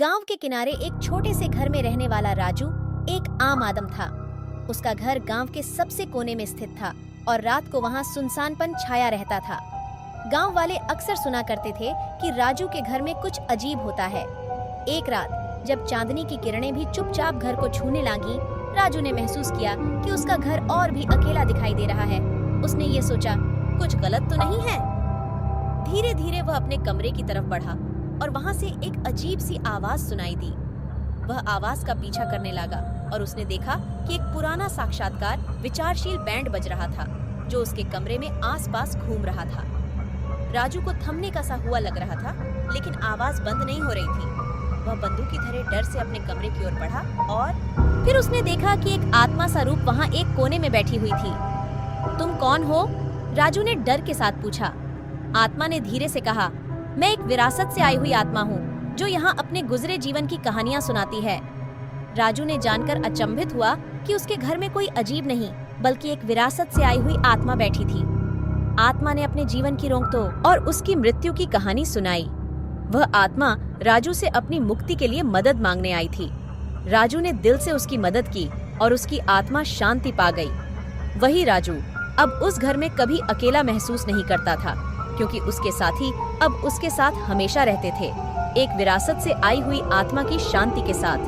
गांव के किनारे एक छोटे से घर में रहने वाला राजू एक आम आदम था। उसका घर गांव के सबसे कोने में स्थित था और रात को वहां सुनसानपन छाया रहता था। गांव वाले अक्सर सुना करते थे कि राजू के घर में कुछ अजीब होता है। एक रात जब चांदनी की किरणें भी चुपचाप घर को छूने लगी, राजू ने महसूस किया कि उसका घर और भी अकेला दिखाई दे रहा है। उसने ये सोचा, कुछ गलत तो नहीं है। धीरे धीरे वह अपने कमरे की तरफ बढ़ा और वहां से एक अजीब सी आवाज सुनाई दी। वह आवाज का पीछा करने लगा और उसने देखा कि एक पुराना साक्षात्कार विचारशील बैंड बज रहा था जो उसके कमरे में आसपास घूम रहा था। राजू को थमने का सा हुआ लग रहा था, लेकिन आवाज बंद नहीं हो रही थी। वह बंदूक की तरह डर से अपने कमरे की ओर बढ़ा और फिर उसने देखा कि एक आत्मा सा रूप वहां एक कोने में बैठी हुई थी। तुम कौन हो? राजू ने डर के साथ पूछा। आत्मा ने धीरे से कहा, मैं एक विरासत से आई हुई आत्मा हूँ जो यहाँ अपने गुजरे जीवन की कहानियाँ सुनाती है। राजू ने जानकर अचंभित हुआ कि उसके घर में कोई अजीब नहीं बल्कि एक विरासत से आई हुई आत्मा बैठी थी। आत्मा ने अपने जीवन की रोक-टोक और उसकी मृत्यु की कहानी सुनाई। वह आत्मा राजू से अपनी मुक्ति के लिए मदद मांगने आई थी। राजू ने दिल से उसकी मदद की और उसकी आत्मा शांति पा गई। वही राजू अब उस घर में कभी अकेला महसूस नहीं करता था, क्योंकि उसके साथी अब उसके साथ हमेशा रहते थे, एक विरासत से आई हुई आत्मा की शांति के साथ।